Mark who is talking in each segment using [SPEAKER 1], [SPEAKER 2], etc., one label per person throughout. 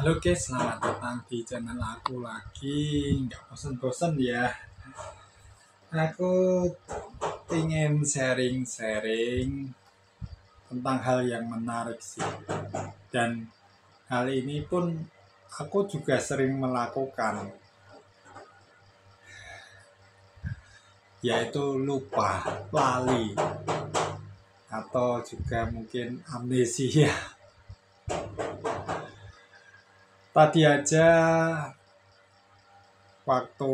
[SPEAKER 1] Halo guys, selamat datang di channel aku lagi. Nggak bosan-bosan ya. Aku ingin sharing-sharing tentang hal yang menarik sih. Dan hal ini pun aku juga sering melakukan, yaitu lupa, lali, atau juga mungkin amnesia. Tadi aja waktu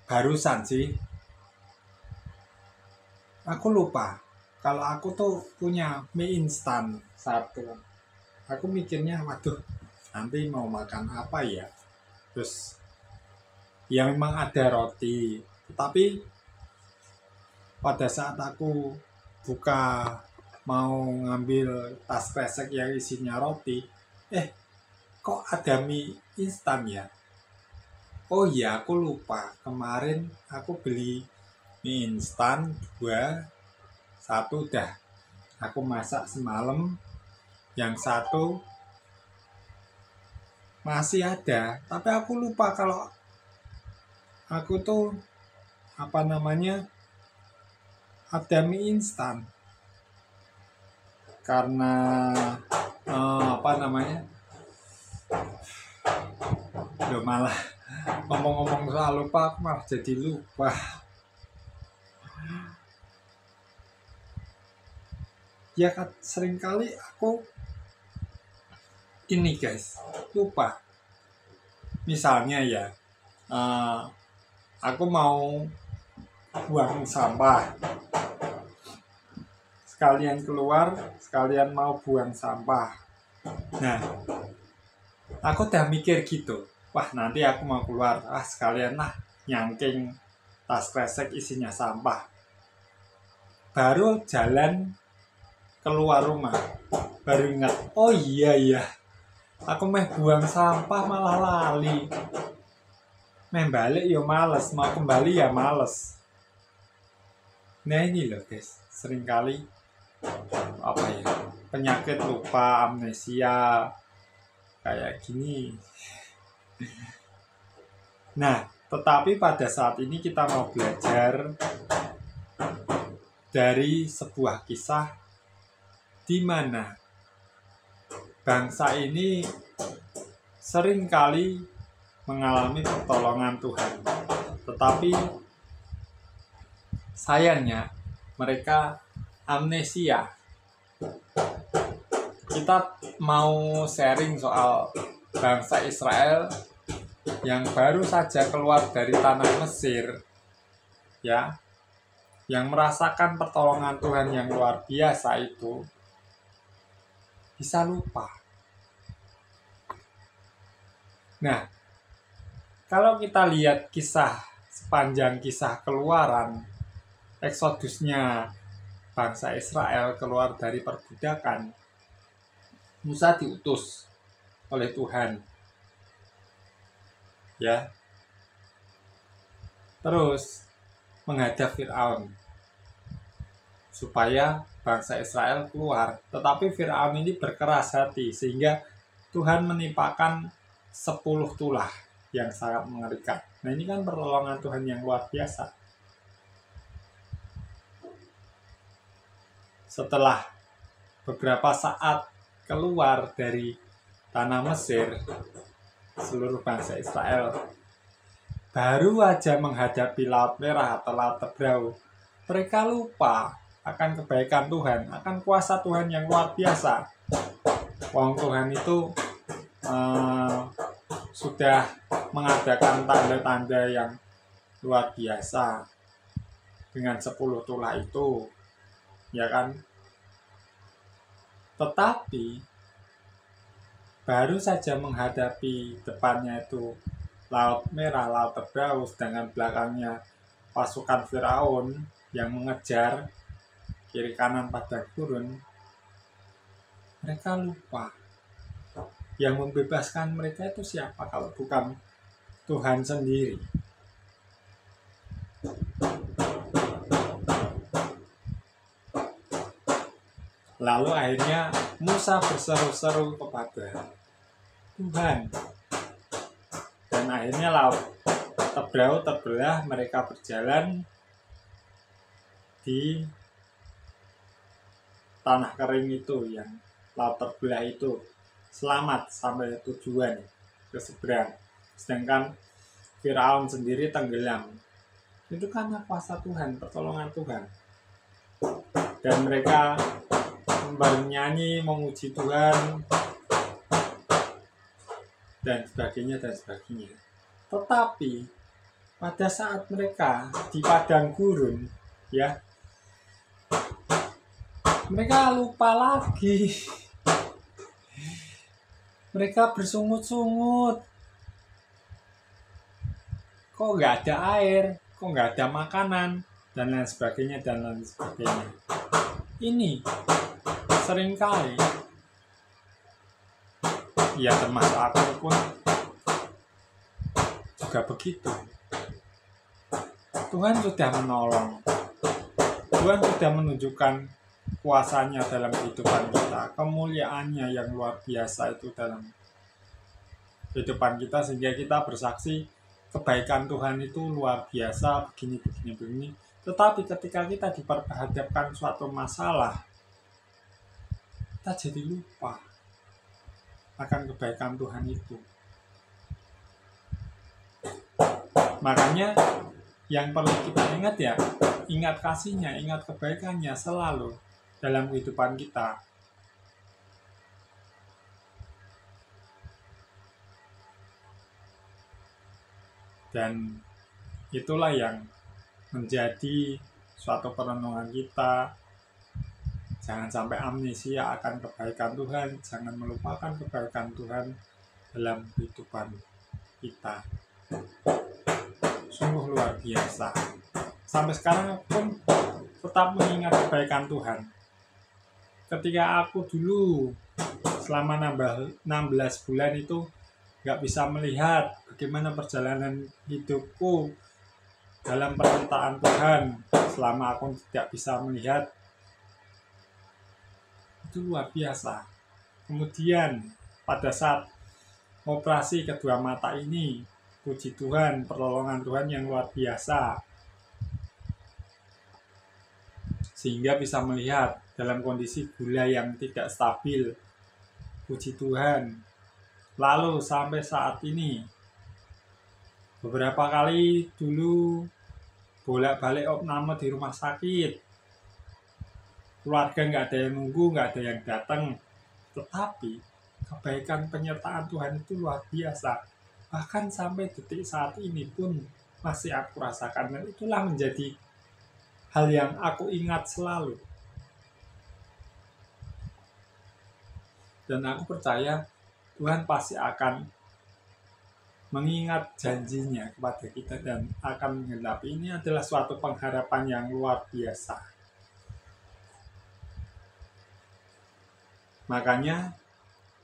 [SPEAKER 1] barusan sih aku lupa kalau aku tuh punya mie instan satu. Aku mikirnya waduh, nanti mau makan apa ya, terus ya memang ada roti, tapi pada saat aku buka mau ngambil tas kresek yang isinya roti, kok ada mie instan ya. Oh iya, aku lupa. Kemarin aku beli mie instan 2, 1 udah aku masak semalam, yang 1 masih ada. Tapi aku lupa kalau aku tuh ada mie instan. Karena malah ngomong-ngomong soal lupa, aku malah jadi lupa. Ya kan, seringkali aku ini guys, lupa. Misalnya ya, aku mau buang sampah, sekalian keluar, sekalian mau buang sampah. Nah, aku udah mikir gitu, wah nanti aku mau keluar, sekalian lah nyangking tas kresek isinya sampah. Baru jalan keluar rumah, baru ingat, oh iya, aku meh buang sampah malah lali. Meh balik ya males, mau kembali ya males. Nah ini loh guys, seringkali penyakit lupa, amnesia kayak gini. Nah, tetapi pada saat ini kita mau belajar dari sebuah kisah di mana bangsa ini seringkali mengalami pertolongan Tuhan, tetapi sayangnya mereka amnesia. Kita mau sharing soal bangsa Israel yang baru saja keluar dari tanah Mesir, ya, yang merasakan pertolongan Tuhan yang luar biasa itu bisa lupa. Nah, kalau kita lihat sepanjang kisah keluaran, eksodusnya bangsa Israel keluar dari perbudakan, Musa diutus oleh Tuhan, ya, terus menghadap Firaun supaya bangsa Israel keluar. Tetapi Firaun ini berkeras hati sehingga Tuhan menimpakan 10 tulah yang sangat mengerikan. Nah ini kan pertolongan Tuhan yang luar biasa. Setelah beberapa saat keluar dari tanah Mesir, seluruh bangsa Israel baru aja menghadapi Laut Merah atau Laut Tebrau, mereka lupa akan kebaikan Tuhan, akan kuasa Tuhan yang luar biasa. Wong Tuhan itu sudah mengadakan tanda-tanda yang luar biasa dengan 10 tulah itu, ya kan? Tetapi baru saja menghadapi depannya itu Laut Merah, Laut Tebrau, sedangkan belakangnya pasukan Firaun yang mengejar, kiri kanan padang gurun, mereka lupa yang membebaskan mereka itu siapa kalau bukan Tuhan sendiri. Lalu akhirnya Musa berseru-seru kepada Tuhan. Dan akhirnya laut terbelah, mereka berjalan di tanah kering itu, yang laut terbelah itu, selamat sampai tujuan ke seberang. Sedangkan Firaun sendiri tenggelam. Itu karena kuasa Tuhan, pertolongan Tuhan. Dan mereka bernyanyi, memuji Tuhan, dan sebagainya. Tetapi pada saat mereka di padang gurun, ya, mereka lupa lagi. Mereka bersungut-sungut. Kok nggak ada air, kok nggak ada makanan, dan lain sebagainya. Ini seringkali, ya termasuk aku pun juga begitu. Tuhan sudah menolong, Tuhan sudah menunjukkan kuasanya dalam kehidupan kita, kemuliaannya yang luar biasa itu dalam kehidupan kita, sehingga kita bersaksi kebaikan Tuhan itu luar biasa, begini. Tetapi ketika kita diperhadapkan suatu masalah, kita jadi lupa akan kebaikan Tuhan itu. Makanya yang perlu kita ingat, ya, ingat kasihnya, ingat kebaikannya selalu dalam kehidupan kita. Dan itulah yang menjadi suatu perenungan kita. Jangan sampai amnesia akan kebaikan Tuhan, jangan melupakan kebaikan Tuhan dalam kehidupan kita. Sungguh luar biasa. Sampai sekarang pun tetap mengingat kebaikan Tuhan. Ketika aku dulu selama 16 bulan itu gak bisa melihat bagaimana perjalanan hidupku dalam permintaan Tuhan, selama aku tidak bisa melihat, itu luar biasa. Kemudian pada saat operasi kedua mata ini, puji Tuhan, pertolongan Tuhan yang luar biasa, sehingga bisa melihat dalam kondisi gula yang tidak stabil. Puji Tuhan. Lalu sampai saat ini, beberapa kali dulu bolak-balik opname di rumah sakit, keluarga nggak ada yang nunggu, nggak ada yang datang, tetapi kebaikan penyertaan Tuhan itu luar biasa. Bahkan sampai detik saat ini pun masih aku rasakan, dan itulah menjadi hal yang aku ingat selalu. Dan aku percaya Tuhan pasti akan mengingat janjinya kepada kita dan akan menggenapi. Ini adalah suatu pengharapan yang luar biasa. Makanya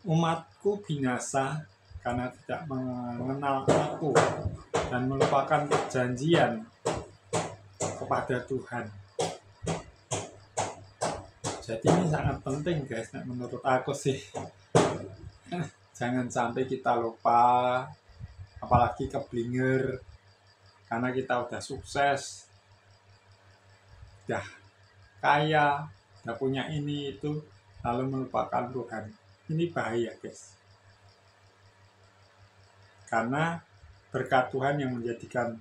[SPEAKER 1] umatku binasa karena tidak mengenal aku dan melupakan perjanjian kepada Tuhan. Jadi ini sangat penting, guys, menurut aku sih. Jangan sampai kita lupa, apalagi keblinger, karena kita udah sukses, udah kaya, udah punya ini itu, lalu melupakan Tuhan. Ini bahaya, guys. Karena berkat Tuhan yang menjadikan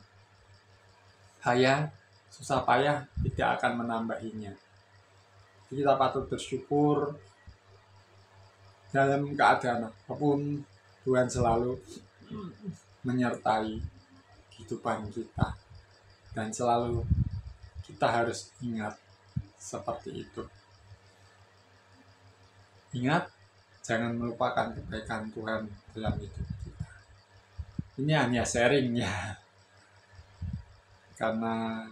[SPEAKER 1] susah payah tidak akan menambahinya. Jadi kita patut bersyukur dalam keadaan apapun, Tuhan selalu menyertai kehidupan kita, dan selalu kita harus ingat seperti itu. Ingat, jangan melupakan kebaikan Tuhan dalam hidup kita. Ini hanya sharing, ya, karena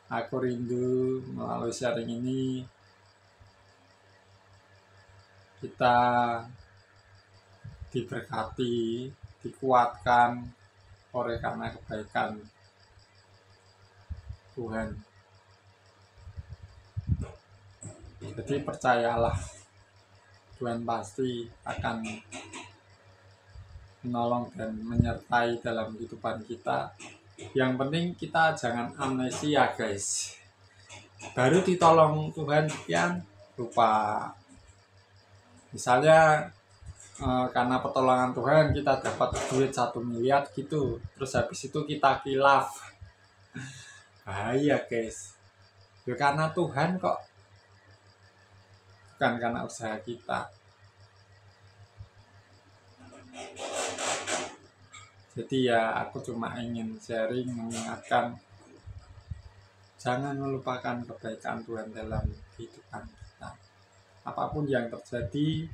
[SPEAKER 1] aku rindu melalui sharing ini kita diberkati, dikuatkan oleh karena kebaikan Tuhan. Jadi percayalah, Tuhan pasti akan menolong dan menyertai dalam kehidupan kita. Yang penting kita jangan amnesia guys. Baru ditolong Tuhan sekian lupa. Misalnya karena pertolongan Tuhan kita dapat duit 1 miliar gitu, terus habis itu kita khilaf, bahaya guys. Ya karena Tuhan kok, bukan karena usaha kita. Jadi ya aku cuma ingin sharing, mengingatkan jangan melupakan kebaikan Tuhan dalam kehidupan kita. Apapun yang terjadi,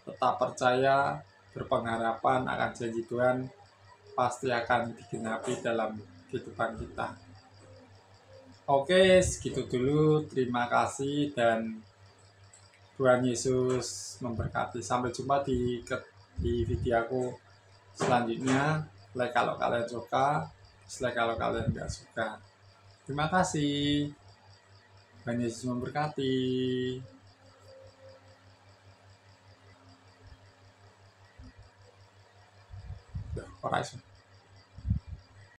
[SPEAKER 1] tetap percaya, berpengharapan akan janji Tuhan pasti akan digenapi dalam kehidupan kita. Oke, segitu dulu. Terima kasih dan Tuhan Yesus memberkati. Sampai jumpa di video aku selanjutnya. Like kalau kalian suka, dislike kalau kalian nggak suka. Terima kasih. Tuhan Yesus memberkati. Alright.